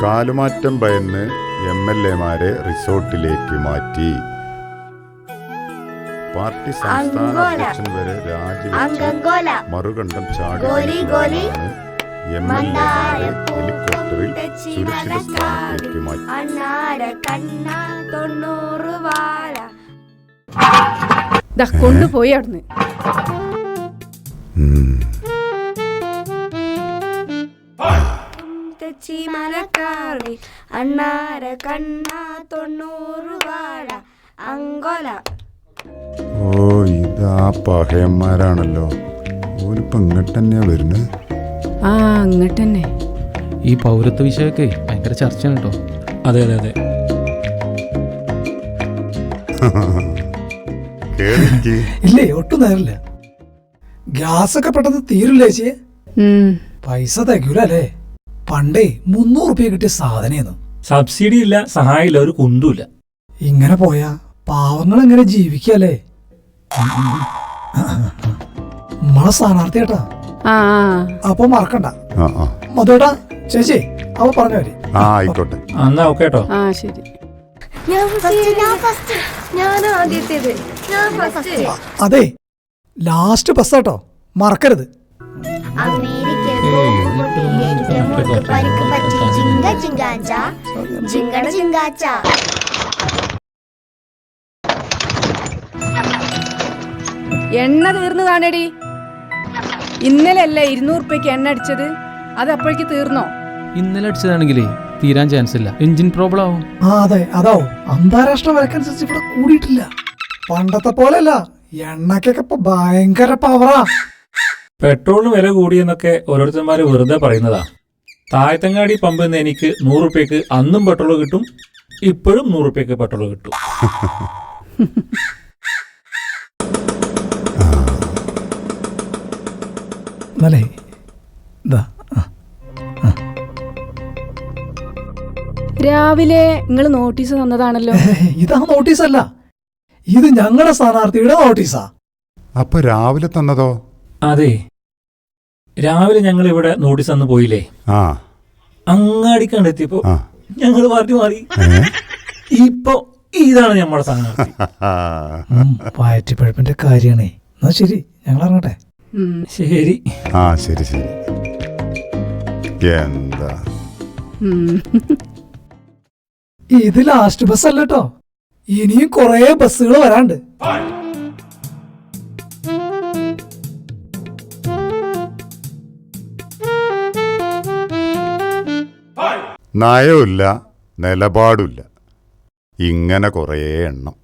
കാലുമാറ്റം ഭയന്ന് MLA-മാരെ റിസോർട്ടിലേക്ക് മാറ്റി. പാർട്ടി സംസ്ഥാന അധ്യക്ഷൻ വരെ രാജിവെച്ച് മറുകണ്ഠം ചാടി MLA-മാരെ ഹെലികോപ്റ്ററിൽ സുരക്ഷിത സ്ഥാനത്തേക്ക് മാറ്റി. കൊണ്ടുപോയി അവിടുന്ന്. ഓ, ഇതാ പഹയന്മാരാണല്ലോ. ഓരിപ്പോ ഇങ്ങോട്ട് തന്നെയാ വരുന്നത്. ആ, അങ്ങോട്ട് തന്നെ. ഈ പൗരത്വ വിഷയമൊക്കെ ഭയങ്കര ചർച്ചയാണ് കേട്ടോ. അതെ അതെ അതെ. ഇല്ലേ, ഒട്ടും നേരില്ല. ഗ്യാസ് ഒക്കെ പെട്ടെന്ന് തീരില്ലേ ചേച്ചിയെ? പൈസ തികയൂല അല്ലേ? പണ്ടേ 300 രൂപ കിട്ടിയ സാധനയെന്നു. സബ്സിഡി ഇല്ല, സഹായില്ല, ഒരു കുന്തുമില്ല. ഇങ്ങനെ പോയാ പാവങ്ങൾ എങ്ങനെ ജീവിക്കല്ലേ? നമ്മളെ സ്ഥാനാർത്ഥി കേട്ടാ. അപ്പൊ മറക്കണ്ട. മധുവേട്ടാ, ചേച്ചി അവ പറഞ്ഞു വരെ. ആയിക്കോട്ടെ. എന്നാ ഓക്കെ കേട്ടോ. ശരി. അതെ, ലാസ്റ്റ് ബസ് കേട്ടോ, മറക്കരുത്. എണ്ണ തീർന്നു കാണേടി. ഇന്നലെ അല്ലേ 200 രൂപയ്ക്ക് എണ്ണ അടിച്ചത്? അത് അപ്പോഴേക്ക് തീർന്നോ? ഇന്നലെ അടിച്ചതാണെങ്കിലേ തീരാൻ ചാൻസ് ഇല്ല, എഞ്ചിൻ പ്രോബ്ലം ആവും. അതെ, അതാവും. അന്താരാഷ്ട്ര വിലക്കനുസരിച്ച് ഇവിടെ കൂടിയിട്ടില്ല. പണ്ടത്തെ പോലെയല്ല, എണ്ണക്കൊക്കെ ഇപ്പൊ ഭയങ്കര പവറാ. പെട്രോളിന് വില കൂടിയെന്നൊക്കെ ഓരോരുത്തന്മാര് വെറുതെ പറയുന്നതാ. താഴത്തങ്ങാടി പമ്പിൽ നിന്ന് എനിക്ക് 100 രൂപയ്ക്ക് അന്നും പെട്രോൾ കിട്ടും, ഇപ്പോഴും 100 രൂപയ്ക്ക് പെട്രോൾ കിട്ടും. രാവിലെ നിങ്ങൾ നോട്ടീസ് തന്നതാണല്ലോ. ഇതാ നോട്ടീസല്ല, ഇത് ഞങ്ങളുടെ സ്ഥാനാർത്ഥിയുടെ നോട്ടീസാ. അപ്പൊ രാവിലെ തന്നതോ? അതെ, രാവിലെ ഞങ്ങൾ ഇവിടെ നോട്ടീസ് തന്നു പോയില്ലേ? അങ്ങാടി കണ്ടെത്തിയപ്പോ ഞങ്ങൾ പാർട്ടി മാറി. ഇപ്പൊ ഇതാണ് നമ്മുടെ സ്ഥാനാർത്ഥി. വയറ്റിപ്പഴപ്പിന്റെ കാര്യാണേ. എന്നാ ശരി, ഞങ്ങൾ ഇറങ്ങട്ടെ. ശരി. ശരി ശരി. എന്താ ഇത് ലാസ്റ്റ് ബസ് അല്ല കേട്ടോ, ഇനിയും കൊറേ ബസ്സുകൾ വരാണ്ട്. നയമില്ല, നിലപാടില്ല, ഇങ്ങനെ കുറേ എണ്ണം.